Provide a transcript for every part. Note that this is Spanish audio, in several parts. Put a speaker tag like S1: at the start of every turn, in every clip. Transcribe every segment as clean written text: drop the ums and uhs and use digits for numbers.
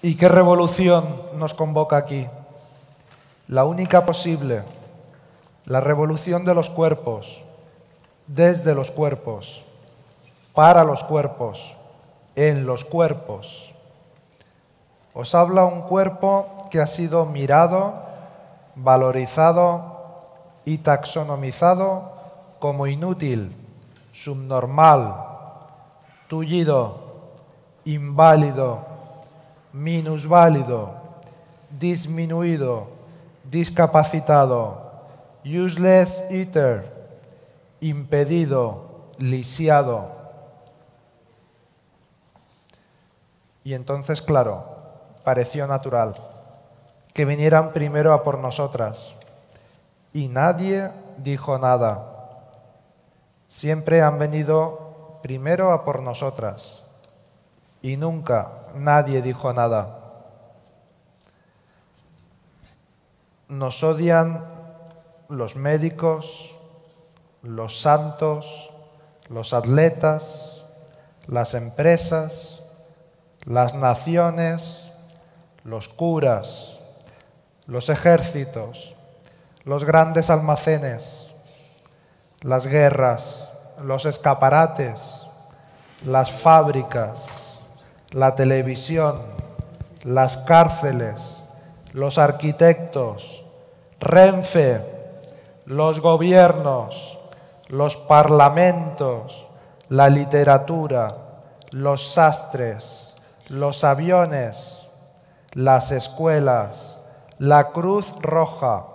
S1: ¿Y qué revolución nos convoca aquí? La única posible, la revolución de los cuerpos, desde los cuerpos, para los cuerpos, en los cuerpos. Os habla un cuerpo que ha sido mirado, valorizado y taxonomizado como inútil, subnormal, tullido, inválido, minusválido, disminuido, discapacitado, useless eater, impedido, lisiado. Y entonces, claro, pareció natural que vinieran primero a por nosotras. Y nadie dijo nada. Siempre han venido primero a por nosotras. Y nunca nadie dijo nada. Nos odian los médicos, los santos, los atletas, las empresas, las naciones, los curas, los ejércitos, los grandes almacenes, las guerras, los escaparates, las fábricas, la televisión, las cárceles, los arquitectos, Renfe, los gobiernos, los parlamentos, la literatura, los sastres, los aviones, las escuelas, la Cruz Roja,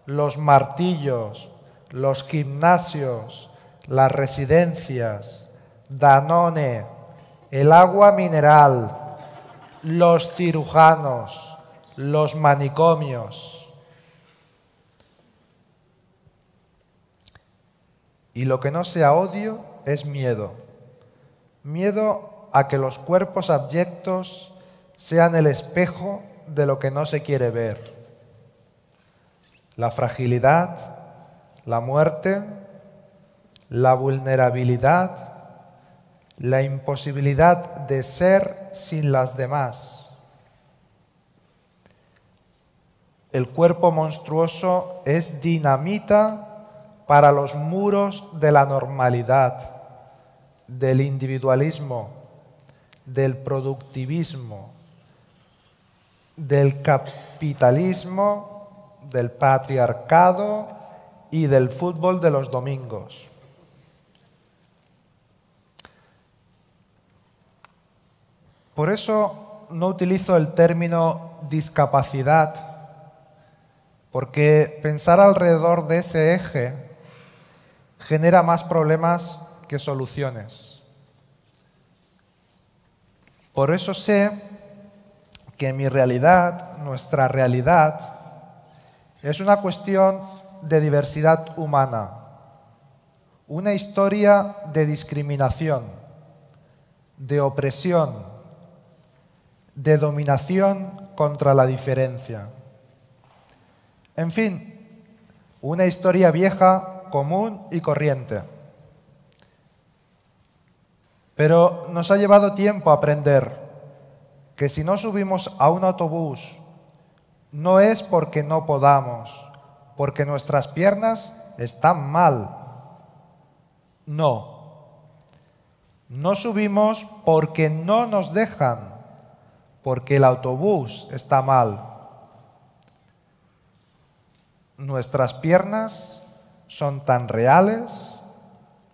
S1: los martillos, los gimnasios, las residencias, Danone, el agua mineral, los cirujanos, los manicomios. Y lo que no sea odio es miedo. Miedo a que los cuerpos abyectos sean el espejo de lo que no se quiere ver. La fragilidad, la muerte, la vulnerabilidad, la imposibilidad de ser sin las demás. El cuerpo monstruoso es dinamita para los muros de la normalidad, del individualismo, del productivismo, del capitalismo, del patriarcado y del fútbol de los domingos. Por eso no utilizo el término discapacidad, porque pensar alrededor de ese eje genera más problemas que soluciones. Por eso sé que mi realidad, nuestra realidad, es una cuestión de diversidad humana, una historia de discriminación, de opresión, de dominación contra la diferencia. En fin, una historia vieja, común y corriente. Pero nos ha llevado tiempo aprender que si no subimos a un autobús no es porque no podamos, porque nuestras piernas están mal. No. No subimos porque no nos dejan, porque el autobús está mal. Nuestras piernas son tan reales,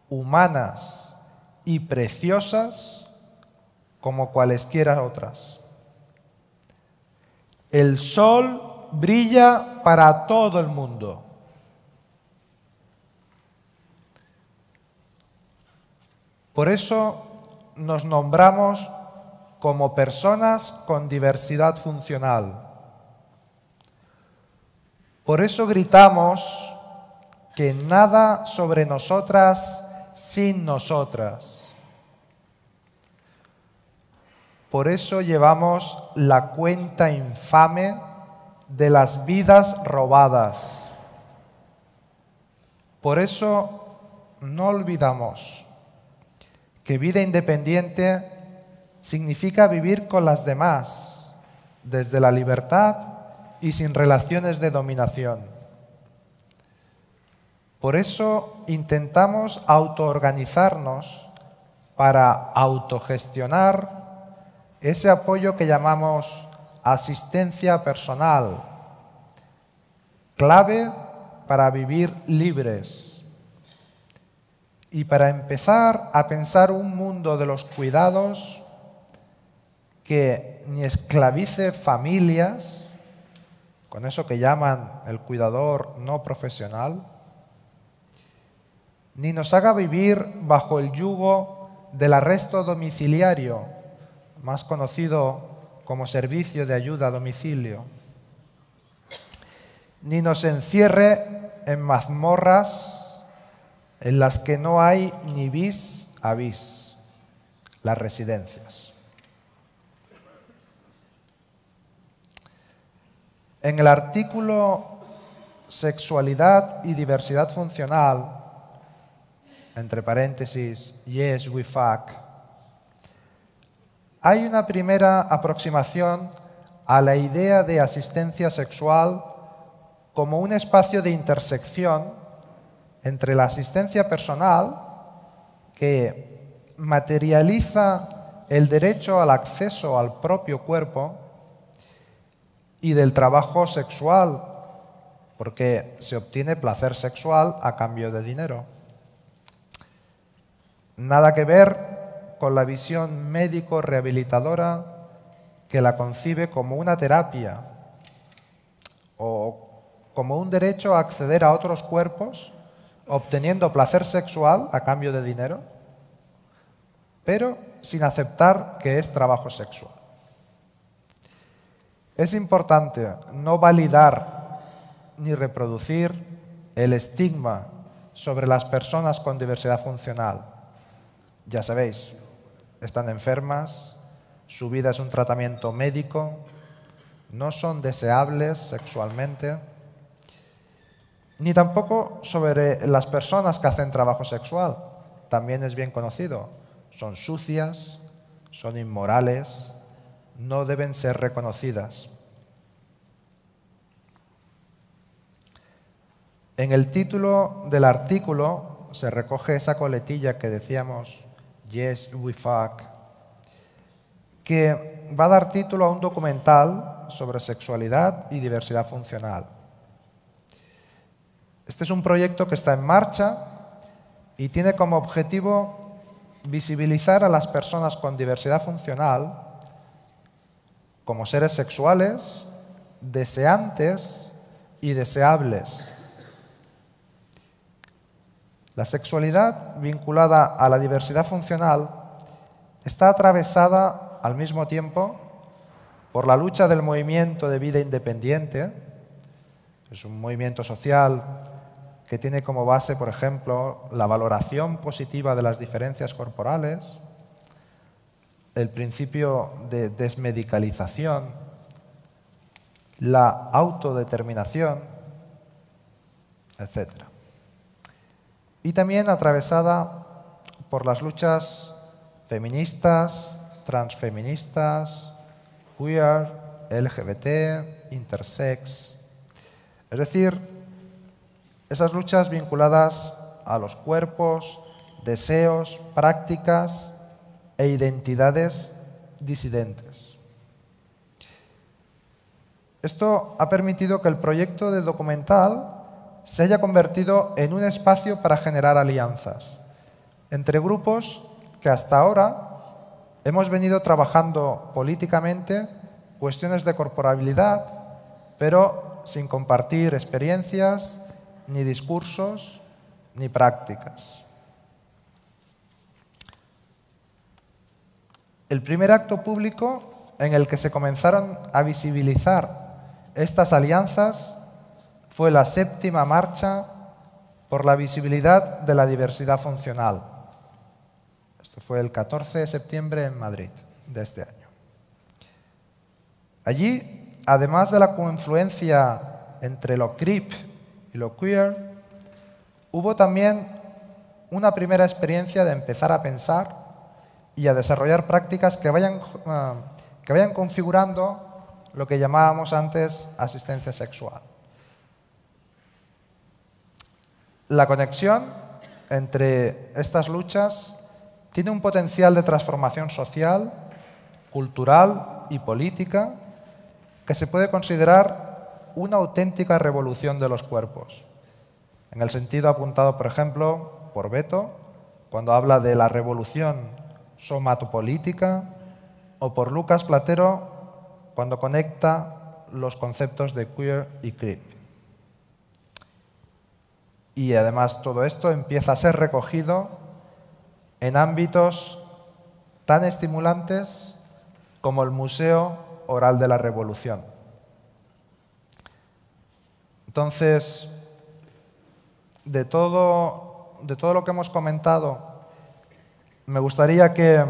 S1: humanas y preciosas como cualesquiera otras. El sol brilla para todo el mundo. Por eso nos nombramos como personas con diversidad funcional. Por eso gritamos que nada sobre nosotras sin nosotras. Por eso llevamos la cuenta infame de las vidas robadas. Por eso no olvidamos que vida independiente significa vivir con las demás, desde la libertad y sin relaciones de dominación. Por eso intentamos autoorganizarnos para autogestionar ese apoyo que llamamos asistencia personal, clave para vivir libres y para empezar a pensar un mundo de los cuidados que ni esclavice familias, con eso que llaman el cuidador no profesional, ni nos haga vivir bajo el yugo del arresto domiciliario, más conocido como servicio de ayuda a domicilio, ni nos encierre en mazmorras en las que no hay ni vis a vis, las residencias. En el artículo Sexualidad y diversidad funcional, entre paréntesis, Yes, we fuck, hay una primera aproximación a la idea de asistencia sexual como un espacio de intersección entre la asistencia personal, que materializa el derecho al acceso al propio cuerpo, y del trabajo sexual, porque se obtiene placer sexual a cambio de dinero. Nada que ver con la visión médico-rehabilitadora que la concibe como una terapia o como un derecho a acceder a otros cuerpos obteniendo placer sexual a cambio de dinero, pero sin aceptar que es trabajo sexual. Es importante no validar ni reproducir el estigma sobre las personas con diversidad funcional. Ya sabéis, están enfermas, su vida es un tratamiento médico, no son deseables sexualmente, ni tampoco sobre las personas que hacen trabajo sexual. También es bien conocido, son sucias, son inmorales, no deben ser reconocidas. En el título del artículo se recoge esa coletilla que decíamos, Yes, we fuck, que va a dar título a un documental sobre sexualidad y diversidad funcional. Este es un proyecto que está en marcha y tiene como objetivo visibilizar a las personas con diversidad funcional como seres sexuales, deseantes y deseables. La sexualidad vinculada a la diversidad funcional está atravesada al mismo tiempo por la lucha del movimiento de vida independiente. Es un movimiento social que tiene como base, por ejemplo, la valoración positiva de las diferencias corporales, el principio de desmedicalización, la autodeterminación, etc. Y también atravesada por las luchas feministas, transfeministas, queer, LGBT, intersex. Es decir, esas luchas vinculadas a los cuerpos, deseos, prácticas e identidades disidentes. Esto ha permitido que el proyecto de documental se haya convertido en un espacio para generar alianzas entre grupos que hasta ahora hemos venido trabajando políticamente cuestiones de corporabilidad, pero sin compartir experiencias, ni discursos, ni prácticas. El primer acto público en el que se comenzaron a visibilizar estas alianzas fue la 7ª Marcha por la Visibilidad de la Diversidad Funcional. Esto fue el 14 de septiembre en Madrid de este año. Allí, además de la confluencia entre lo crip y lo queer, hubo también una primera experiencia de empezar a pensar y a desarrollar prácticas que vayan configurando lo que llamábamos antes asistencia sexual. La conexión entre estas luchas tiene un potencial de transformación social, cultural y política que se puede considerar una auténtica revolución de los cuerpos, en el sentido apuntado, por ejemplo, por Beto, cuando habla de la revolución somatopolítica, o por Lucas Platero, cuando conecta los conceptos de queer y creep. Y además todo esto empieza a ser recogido en ámbitos tan estimulantes como el Museo Oral de la Revolución. Entonces, de todo lo que hemos comentado, me gustaría que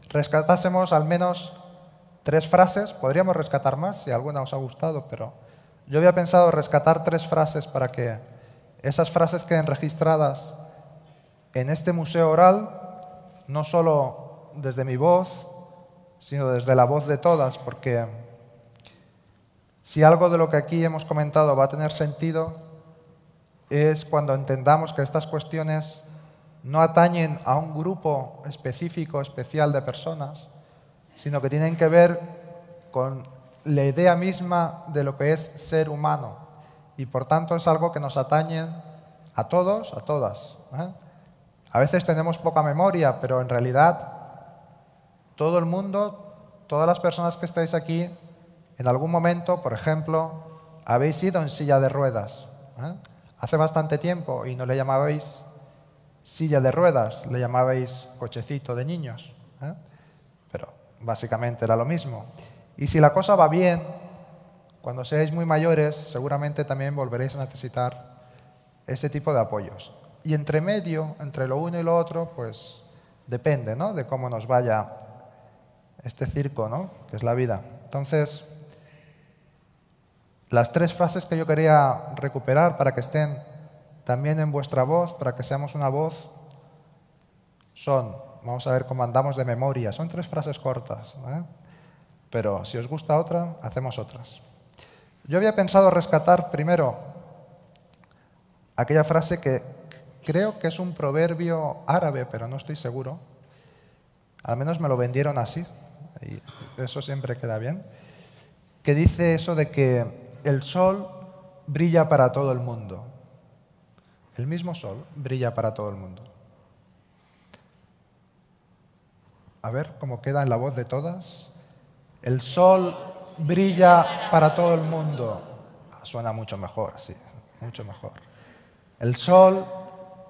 S1: rescatásemos al menos 3 frases. Podríamos rescatar más si alguna os ha gustado, pero yo había pensado rescatar 3 frases para que esas frases queden registradas en este museo oral, no solo desde mi voz, sino desde la voz de todas, porque si algo de lo que aquí hemos comentado va a tener sentido, es cuando entendamos que estas cuestiones no atañen a un grupo específico, especial de personas, sino que tienen que ver con la idea misma de lo que es ser humano. Y por tanto es algo que nos atañe a todos, a todas. A veces tenemos poca memoria, pero en realidad todo el mundo, todas las personas que estáis aquí, en algún momento, por ejemplo, habéis ido en silla de ruedas. Hace bastante tiempo y no le llamabais silla de ruedas, le llamabais cochecito de niños. Pero básicamente era lo mismo. Y si la cosa va bien, cuando seáis muy mayores, seguramente también volveréis a necesitar ese tipo de apoyos. Y entre medio, entre lo uno y lo otro, pues depende, ¿no?, de cómo nos vaya este circo, ¿no?, que es la vida. Entonces, las 3 frases que yo quería recuperar para que estén también en vuestra voz, para que seamos una voz, son, vamos a ver cómo andamos de memoria, son 3 frases cortas, pero si os gusta otra, hacemos otras. Yo había pensado rescatar primero aquella frase que creo que es un proverbio árabe, pero no estoy seguro. Al menos me lo vendieron así, y eso siempre queda bien, que dice eso de que el sol brilla para todo el mundo. El mismo sol brilla para todo el mundo. A ver cómo queda en la voz de todas. El sol brilla para todo el mundo. Suena mucho mejor así, mucho mejor. El sol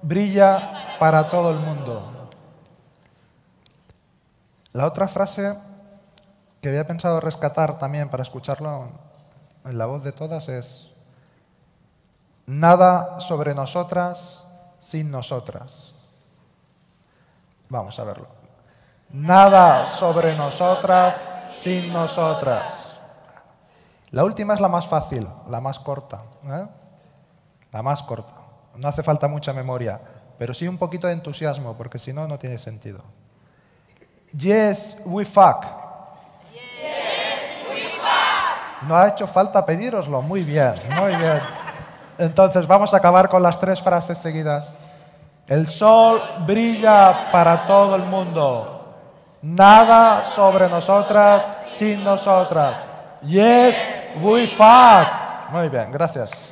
S1: brilla para todo el mundo. La otra frase que había pensado rescatar también para escucharlo en la voz de todas es: nada sobre nosotras sin nosotras. Vamos a verlo. Nada sobre nosotras sin nosotras. La última es la más fácil, la más corta. La más corta. No hace falta mucha memoria, pero sí un poquito de entusiasmo, porque si no, no tiene sentido. Yes, we fuck.
S2: Yes, we fuck.
S1: No ha hecho falta pedíroslo. Muy bien, muy bien. Entonces vamos a acabar con las 3 frases seguidas. El sol brilla para todo el mundo. Nada sobre nosotras sin nosotras. Yes, we fuck. Muy bien, gracias.